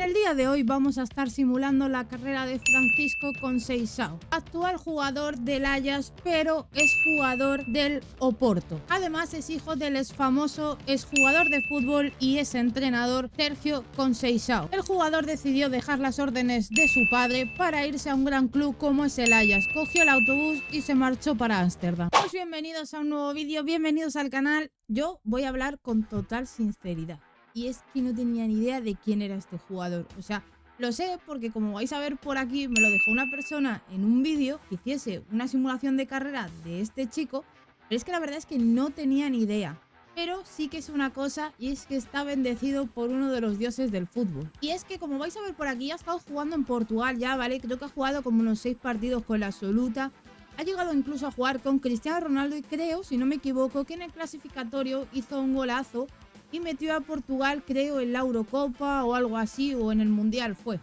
En el día de hoy vamos a estar simulando la carrera de Francisco Conceição, actual jugador del Ajax, pero es jugador del Oporto. Además es hijo del exfamoso exjugador de fútbol y ex entrenador Sergio Conceição. El jugador decidió dejar las órdenes de su padre para irse a un gran club como es el Ajax. Cogió el autobús y se marchó para Ámsterdam. Pues bienvenidos a un nuevo vídeo, bienvenidos al canal. Yo voy a hablar con total sinceridad. Y es que no tenía ni idea de quién era este jugador. O sea, lo sé porque como vais a ver por aquí, me lo dejó una persona en un vídeo que hiciese una simulación de carrera de este chico. Pero es que la verdad es que no tenía ni idea. Pero sí que es una cosa, y es que está bendecido por uno de los dioses del fútbol. Y es que como vais a ver por aquí, ha estado jugando en Portugal ya, ¿vale? Creo que ha jugado como unos 6 partidos con la absoluta. Ha llegado incluso a jugar con Cristiano Ronaldo y creo, si no me equivoco, que en el clasificatorio hizo un golazo y metió a Portugal, creo, en la Eurocopa o algo así, o en el Mundial fue.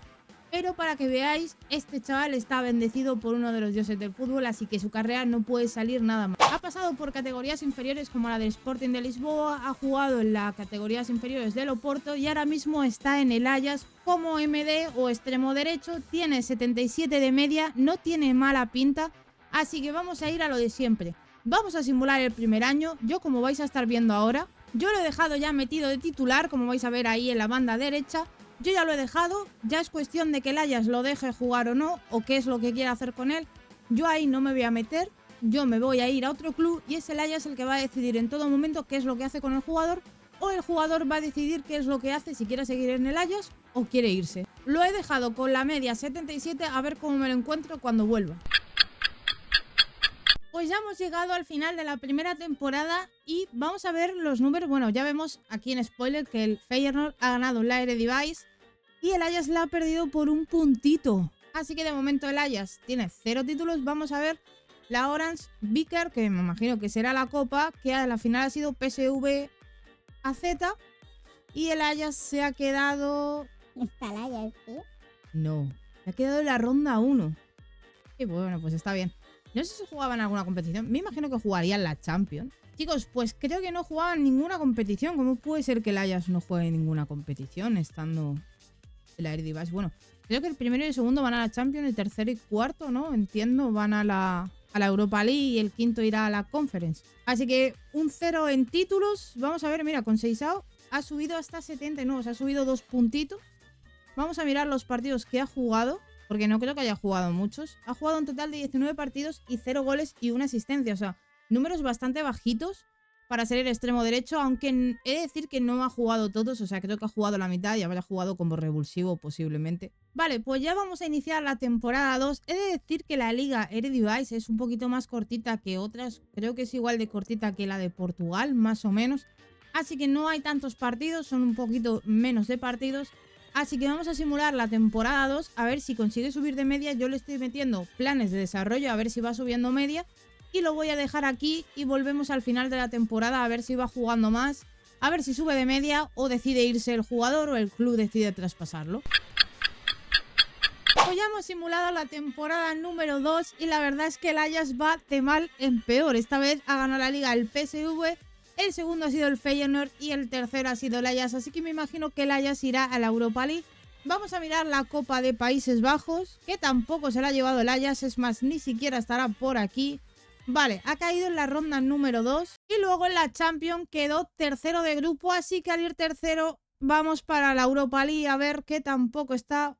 Pero para que veáis, este chaval está bendecido por uno de los dioses del fútbol, así que su carrera no puede salir nada mal. Ha pasado por categorías inferiores como la del Sporting de Lisboa, ha jugado en las categorías inferiores del Oporto y ahora mismo está en el Ajax como MD o extremo derecho, tiene 77 de media, no tiene mala pinta, así que vamos a ir a lo de siempre. Vamos a simular el primer año, yo como vais a estar viendo ahora, yo lo he dejado ya metido de titular, como vais a ver ahí en la banda derecha. Yo ya lo he dejado, ya es cuestión de que el Ajax lo deje jugar o no, o qué es lo que quiera hacer con él. Yo ahí no me voy a meter, yo me voy a ir a otro club y es el Ajax el que va a decidir en todo momento qué es lo que hace con el jugador, o el jugador va a decidir qué es lo que hace, si quiere seguir en el Ajax o quiere irse. Lo he dejado con la media 77, a ver cómo me lo encuentro cuando vuelva. Pues ya hemos llegado al final de la primera temporada y vamos a ver los números. Bueno, ya vemos aquí en spoiler que el Feyenoord ha ganado la Eredivisie y el Ajax la ha perdido por un puntito. Así que de momento el Ajax tiene 0 títulos. Vamos a ver la Orange Beker, que me imagino que será la copa, que a la final ha sido PSV AZ y el Ajax se ha quedado... ¿Está el Ajax, tío? No, se ha quedado en la ronda 1. Y bueno, pues está bien. No sé si jugaba en alguna competición. Me imagino que jugaría en la Champions. Chicos, pues creo que no jugaba en ninguna competición. ¿Cómo puede ser que el Ajax no juegue en ninguna competición estando en la Eredivisie? Bueno, creo que el primero y el segundo van a la Champions, el tercero y cuarto, ¿no? Entiendo, van a la Europa League y el quinto irá a la Conference. Así que un 0 en títulos. Vamos a ver, mira, Conceição ha subido hasta 79, o sea, ha subido 2 puntitos. Vamos a mirar los partidos que ha jugado, porque no creo que haya jugado muchos. Ha jugado un total de 19 partidos y 0 goles y 1 asistencia. O sea, números bastante bajitos para ser el extremo derecho, aunque he de decir que no ha jugado todos. O sea, creo que ha jugado la mitad y habrá jugado como revulsivo posiblemente. Vale, pues ya vamos a iniciar la temporada 2. He de decir que la Liga Eredivisie es un poquito más cortita que otras. Creo que es igual de cortita que la de Portugal, más o menos. Así que no hay tantos partidos, son un poquito menos de partidos. Así que vamos a simular la temporada 2, a ver si consigue subir de media. Yo le estoy metiendo planes de desarrollo, a ver si va subiendo media. Y lo voy a dejar aquí y volvemos al final de la temporada a ver si va jugando más. A ver si sube de media o decide irse el jugador o el club decide traspasarlo. Pues ya hemos simulado la temporada número 2 y la verdad es que el Ajax va de mal en peor. Esta vez ha ganado la liga el PSV. El segundo ha sido el Feyenoord y el tercero ha sido el Ajax, así que me imagino que el Ajax irá a la Europa League. Vamos a mirar la Copa de Países Bajos, que tampoco se la ha llevado el Ajax, es más, ni siquiera estará por aquí. Vale, ha caído en la ronda número 2 y luego en la Champions quedó tercero de grupo, así que al ir tercero vamos para la Europa League a ver que tampoco está...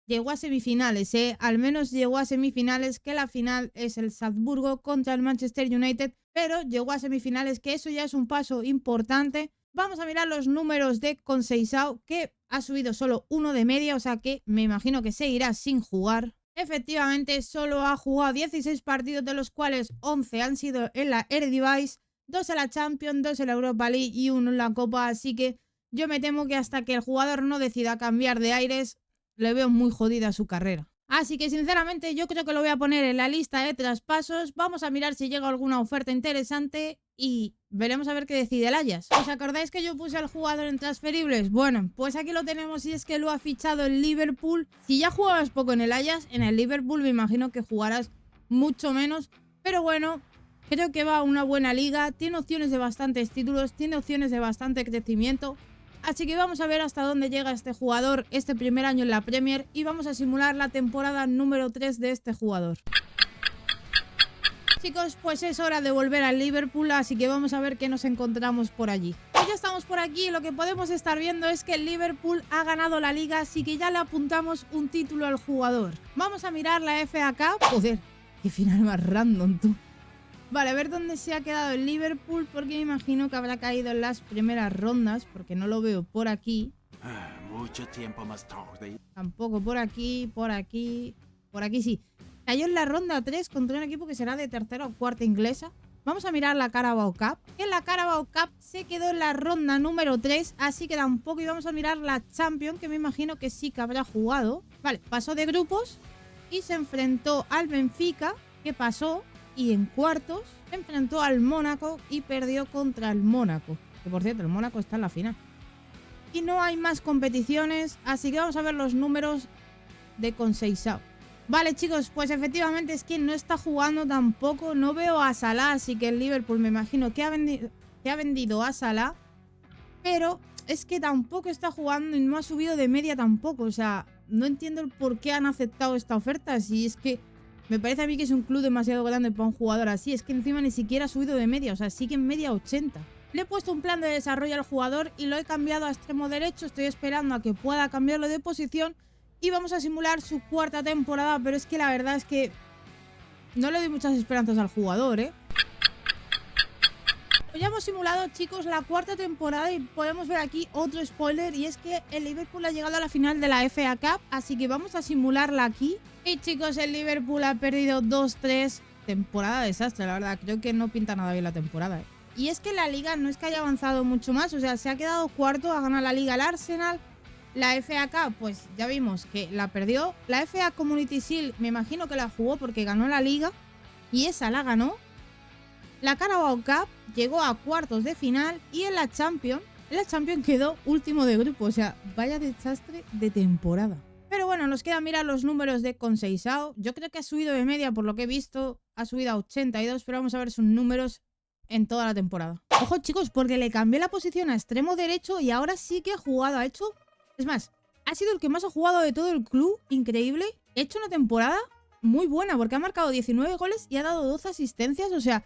Llegó a semifinales, al menos llegó a semifinales, que la final es el Salzburgo contra el Manchester United, pero llegó a semifinales, que eso ya es un paso importante. Vamos a mirar los números de Conceição, que ha subido solo 1 de media, o sea que me imagino que seguirá sin jugar. Efectivamente, solo ha jugado 16 partidos, de los cuales 11 han sido en la Eredivisie, 2 en la Champions, 2 en la Europa League y 1 en la Copa, así que yo me temo que hasta que el jugador no decida cambiar de aires, le veo muy jodida su carrera. Así que sinceramente yo creo que lo voy a poner en la lista de traspasos. Vamos a mirar si llega alguna oferta interesante y veremos a ver qué decide el Ajax. ¿Os acordáis que yo puse al jugador en transferibles? Bueno, pues aquí lo tenemos y es que lo ha fichado el Liverpool. Si ya jugabas poco en el Ajax, en el Liverpool me imagino que jugarás mucho menos. Pero bueno, creo que va a una buena liga, tiene opciones de bastantes títulos, tiene opciones de bastante crecimiento. Así que vamos a ver hasta dónde llega este jugador este primer año en la Premier y vamos a simular la temporada número 3 de este jugador. Chicos, pues es hora de volver al Liverpool, así que vamos a ver qué nos encontramos por allí. Pues ya estamos por aquí y lo que podemos estar viendo es que el Liverpool ha ganado la liga, así que ya le apuntamos un título al jugador. Vamos a mirar la FA Cup. Joder, qué final más random, tú. Vale, a ver dónde se ha quedado el Liverpool, porque me imagino que habrá caído en las primeras rondas, porque no lo veo por aquí. Mucho tiempo más tarde. Tampoco por aquí, por aquí, por aquí sí. Cayó en la ronda 3 contra un equipo que será de tercera o cuarta inglesa. Vamos a mirar la Carabao Cup. En la Carabao Cup se quedó en la ronda número 3, así que tampoco. Y vamos a mirar la Champions, que me imagino que sí que habrá jugado. Vale, pasó de grupos y se enfrentó al Benfica, que pasó. Y en cuartos se enfrentó al Mónaco y perdió contra el Mónaco. Que por cierto, el Mónaco está en la final. Y no hay más competiciones, así que vamos a ver los números de Conceição. Vale, chicos, pues efectivamente es que no está jugando tampoco. No veo a Salah, así que el Liverpool me imagino que ha vendido a Salah. Pero es que tampoco está jugando y no ha subido de media tampoco. O sea, no entiendo el por qué han aceptado esta oferta. Si es que me parece a mí que es un club demasiado grande para un jugador así. Es que encima ni siquiera ha subido de media. O sea, sigue en media 80. Le he puesto un plan de desarrollo al jugador y lo he cambiado a extremo derecho. Estoy esperando a que pueda cambiarlo de posición. Y vamos a simular su cuarta temporada, pero es que la verdad es que no le doy muchas esperanzas al jugador, ¿eh? Pues ya hemos simulado, chicos, la cuarta temporada y podemos ver aquí otro spoiler, y es que el Liverpool ha llegado a la final de la FA Cup, así que vamos a simularla aquí. Y chicos, el Liverpool ha perdido 2-3. Temporada desastre, la verdad. Creo que no pinta nada bien la temporada, ¿eh? Y es que la liga no es que haya avanzado mucho más, o sea, se ha quedado cuarto, ha ganado la liga el Arsenal. La FA Cup, pues ya vimos que la perdió. La FA Community Shield, me imagino que la jugó porque ganó la liga. Y esa la ganó. La Carabao Cup llegó a cuartos de final. Y en la Champions quedó último de grupo. O sea, vaya desastre de temporada. Pero bueno, nos queda mirar los números de Conceição. Yo creo que ha subido de media por lo que he visto. Ha subido a 82, pero vamos a ver sus números en toda la temporada. Ojo, chicos, porque le cambié la posición a extremo derecho y ahora sí que ha jugado. Ha hecho... Es más, ha sido el que más ha jugado de todo el club, increíble. Ha hecho una temporada muy buena porque ha marcado 19 goles y ha dado 12 asistencias, o sea,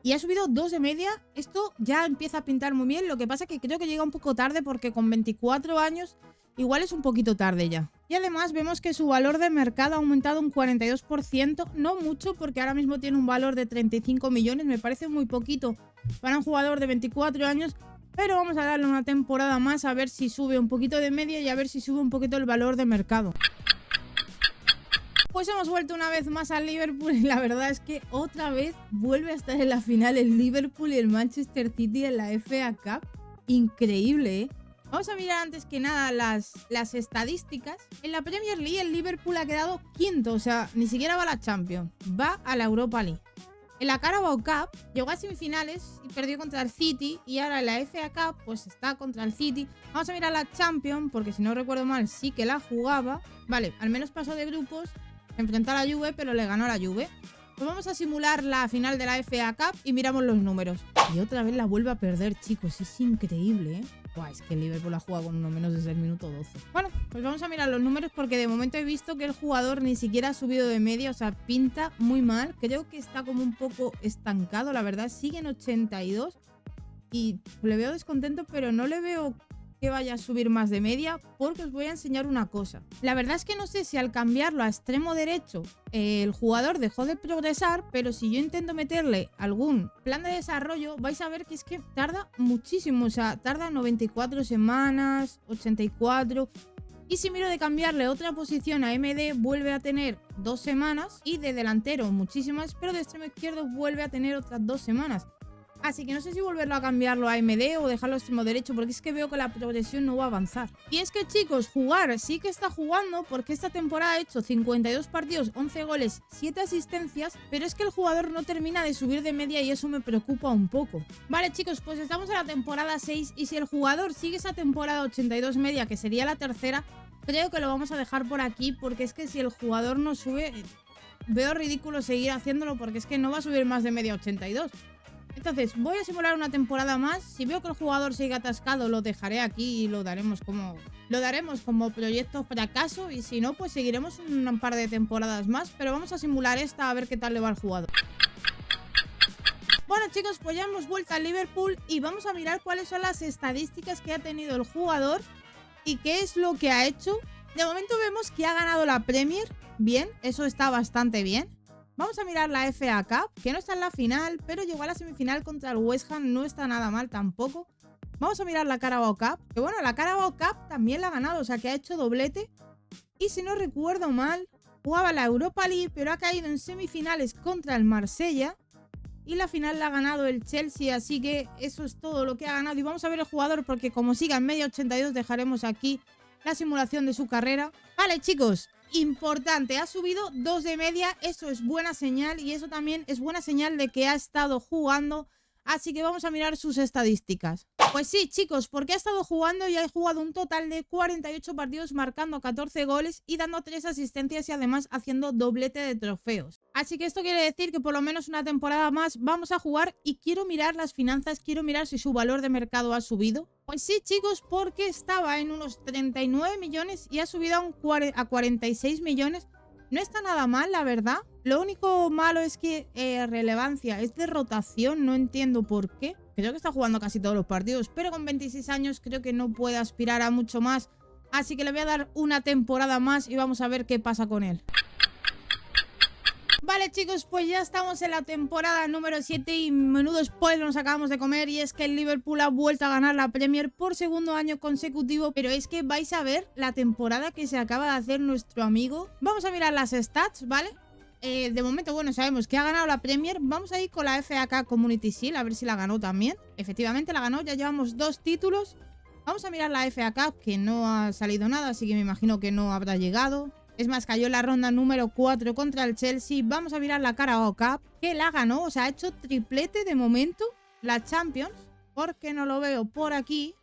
y ha subido 2 de media. Esto ya empieza a pintar muy bien, lo que pasa que creo que llega un poco tarde porque con 24 años igual es un poquito tarde ya. Y además vemos que su valor de mercado ha aumentado un 42%, no mucho porque ahora mismo tiene un valor de 35 millones, me parece muy poquito para un jugador de 24 años. Pero vamos a darle una temporada más a ver si sube un poquito de media y a ver si sube un poquito el valor de mercado. Pues hemos vuelto una vez más al Liverpool y la verdad es que otra vez vuelve a estar en la final el Liverpool y el Manchester City en la FA Cup. Increíble, ¿eh? Vamos a mirar antes que nada las estadísticas. En la Premier League el Liverpool ha quedado quinto, o sea, ni siquiera va a la Champions, va a la Europa League. En la Carabao Cup llegó a semifinales y perdió contra el City. Y ahora en la FA Cup pues está contra el City. Vamos a mirar la Champions porque si no recuerdo mal sí que la jugaba. Vale, al menos pasó de grupos. Se enfrentó a la Juve pero le ganó a la Juve. Pues vamos a simular la final de la FA Cup y miramos los números. Y otra vez la vuelve a perder, chicos. Es increíble, ¿eh? Buah, es que el Liverpool ha jugado con uno menos desde el minuto 12. Bueno, pues vamos a mirar los números porque de momento he visto que el jugador ni siquiera ha subido de media. O sea, pinta muy mal. Creo que está como un poco estancado, la verdad. Sigue en 82 y le veo descontento, pero no le veo que vaya a subir más de media porque os voy a enseñar una cosa. La verdad es que no sé si al cambiarlo a extremo derecho el jugador dejó de progresar, pero si yo intento meterle algún plan de desarrollo vais a ver que es que tarda muchísimo, o sea, tarda 94 semanas, 84... Y si miro de cambiarle otra posición a MD, vuelve a tener 2 semanas. Y de delantero muchísimas, pero de extremo izquierdo vuelve a tener otras 2 semanas. Así que no sé si volverlo a cambiarlo a MD o dejarlo a extremo derecho, porque es que veo que la progresión no va a avanzar. Y es que, chicos, jugar sí que está jugando, porque esta temporada ha hecho 52 partidos, 11 goles, 7 asistencias, pero es que el jugador no termina de subir de media y eso me preocupa un poco. Vale, chicos, pues estamos en la temporada 6 y si el jugador sigue esa temporada 82 media, que sería la tercera, creo que lo vamos a dejar por aquí, porque es que si el jugador no sube, veo ridículo seguir haciéndolo, porque es que no va a subir más de media 82. Entonces, voy a simular una temporada más. Si veo que el jugador sigue atascado, lo dejaré aquí y lo daremos como proyecto fracaso. Y si no, pues seguiremos un par de temporadas más. Pero vamos a simular esta a ver qué tal le va al jugador. Bueno, chicos, pues ya hemos vuelto al Liverpool y vamos a mirar cuáles son las estadísticas que ha tenido el jugador y qué es lo que ha hecho. De momento vemos que ha ganado la Premier. Bien, eso está bastante bien. Vamos a mirar la FA Cup, que no está en la final, pero llegó a la semifinal contra el West Ham, no está nada mal tampoco. Vamos a mirar la Carabao Cup, que bueno, la Carabao Cup también la ha ganado, o sea que ha hecho doblete. Y si no recuerdo mal, jugaba la Europa League, pero ha caído en semifinales contra el Marsella. Y la final la ha ganado el Chelsea, así que eso es todo lo que ha ganado. Y vamos a ver el jugador, porque como siga en media 82, dejaremos aquí la simulación de su carrera. Vale, chicos, importante, ha subido 2 de media, eso es buena señal y eso también es buena señal de que ha estado jugando, así que vamos a mirar sus estadísticas. Pues sí, chicos, porque ha estado jugando y ha jugado un total de 48 partidos, marcando 14 goles y dando 3 asistencias y además haciendo doblete de trofeos. Así que esto quiere decir que por lo menos una temporada más vamos a jugar y quiero mirar las finanzas, quiero mirar si su valor de mercado ha subido. Pues sí, chicos, porque estaba en unos 39 millones y ha subido a 46 millones. No está nada mal, la verdad. Lo único malo es que relevancia es de rotación, no entiendo por qué. Creo que está jugando casi todos los partidos, pero con 26 años creo que no puede aspirar a mucho más. Así que le voy a dar una temporada más y vamos a ver qué pasa con él. Vale, chicos, pues ya estamos en la temporada número 7 y menudo spoiler nos acabamos de comer, y es que el Liverpool ha vuelto a ganar la Premier por segundo año consecutivo, pero es que vais a ver la temporada que se acaba de hacer nuestro amigo. Vamos a mirar las stats, ¿vale? De momento, bueno, sabemos que ha ganado la Premier. Vamos a ir con la FA Cup Community Shield a ver si la ganó también. Efectivamente la ganó, ya llevamos 2 títulos. Vamos a mirar la FA Cup, que no ha salido nada, así que me imagino que no habrá llegado. Es más, cayó en la ronda número 4 contra el Chelsea. Vamos a mirar la Carabao Cup, que la ganó, o sea, ha hecho triplete de momento. La Champions, porque no lo veo por aquí.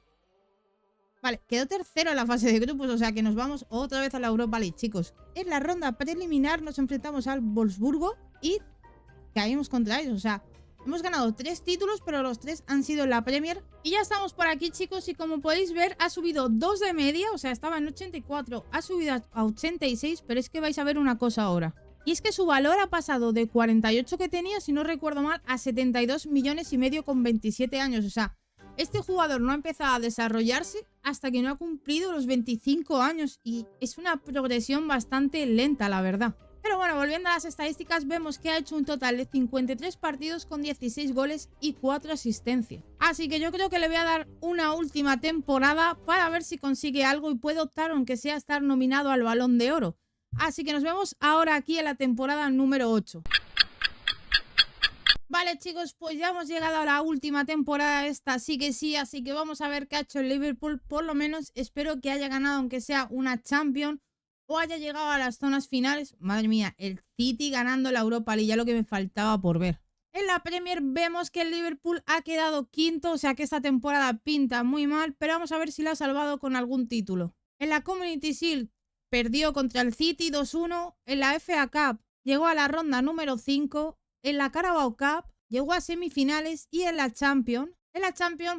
Vale, quedó tercero en la fase de grupos, o sea que nos vamos otra vez a la Europa League, chicos. En la ronda preliminar nos enfrentamos al Wolfsburgo y caímos contra ellos, o sea, hemos ganado 3 títulos, pero los 3 han sido en la Premier. Y ya estamos por aquí, chicos, y como podéis ver, ha subido 2 de media, o sea, estaba en 84, ha subido a 86, pero es que vais a ver una cosa ahora. Y es que su valor ha pasado de 48 que tenía, si no recuerdo mal, a 72 millones y medio con 27 años, o sea, este jugador no ha empezado a desarrollarse hasta que no ha cumplido los 25 años y es una progresión bastante lenta, la verdad. Pero bueno, volviendo a las estadísticas, vemos que ha hecho un total de 53 partidos con 16 goles y 4 asistencias. Así que yo creo que le voy a dar una última temporada para ver si consigue algo y puede optar, aunque sea, estar nominado al Balón de Oro. Así que nos vemos ahora aquí en la temporada número 8. Vale, chicos, pues ya hemos llegado a la última temporada esta, sí que sí, así que vamos a ver qué ha hecho el Liverpool. Por lo menos espero que haya ganado, aunque sea una Champions, o haya llegado a las zonas finales. Madre mía, el City ganando la Europa League, ya lo que me faltaba por ver. En la Premier vemos que el Liverpool ha quedado quinto, o sea que esta temporada pinta muy mal, pero vamos a ver si la ha salvado con algún título. En la Community Shield perdió contra el City 2-1, en la FA Cup llegó a la ronda número 5, en la Carabao Cup llegó a semifinales y en la Champions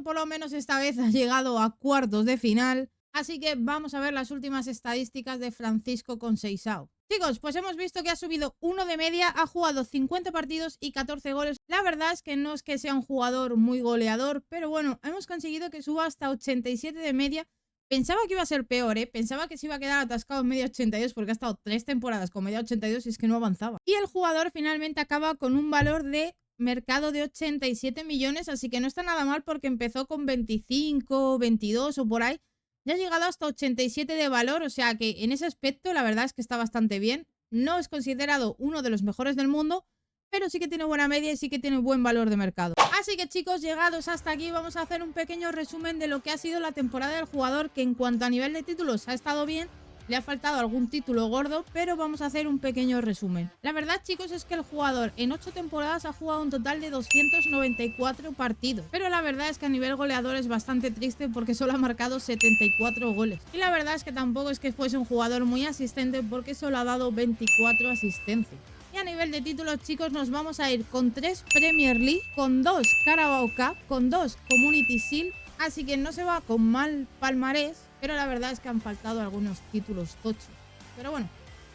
por lo menos esta vez ha llegado a cuartos de final. Así que vamos a ver las últimas estadísticas de Francisco Conceição. Chicos, pues hemos visto que ha subido 1 de media, ha jugado 50 partidos y 14 goles. La verdad es que no es que sea un jugador muy goleador, pero bueno, hemos conseguido que suba hasta 87 de media. Pensaba que iba a ser peor, pensaba que se iba a quedar atascado en media 82 porque ha estado 3 temporadas con media 82 y es que no avanzaba. Y el jugador finalmente acaba con un valor de mercado de 87 millones, así que no está nada mal porque empezó con 25, 22 o por ahí. Ya ha llegado hasta 87 de valor, o sea que en ese aspecto la verdad es que está bastante bien. No es considerado uno de los mejores del mundo, pero sí que tiene buena media y sí que tiene buen valor de mercado. Así que chicos, llegados hasta aquí, vamos a hacer un pequeño resumen de lo que ha sido la temporada del jugador, que en cuanto a nivel de títulos ha estado bien. Le ha faltado algún título gordo, pero vamos a hacer un pequeño resumen. La verdad, chicos, es que el jugador en 8 temporadas ha jugado un total de 294 partidos. Pero la verdad es que a nivel goleador es bastante triste porque solo ha marcado 74 goles. Y la verdad es que tampoco es que fuese un jugador muy asistente porque solo ha dado 24 asistencias. Y a nivel de títulos, chicos, nos vamos a ir con 3 Premier League, con 2 Carabao Cup, con 2 Community Shield, así que no se va con mal palmarés, pero la verdad es que han faltado algunos títulos tochos. Pero bueno,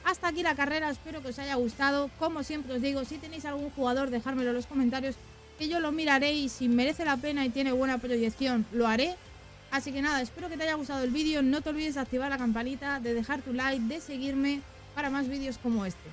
hasta aquí la carrera, espero que os haya gustado. Como siempre os digo, si tenéis algún jugador, dejármelo en los comentarios, que yo lo miraré y si merece la pena y tiene buena proyección, lo haré. Así que nada, espero que te haya gustado el vídeo, no te olvides de activar la campanita, de dejar tu like, de seguirme para más vídeos como este.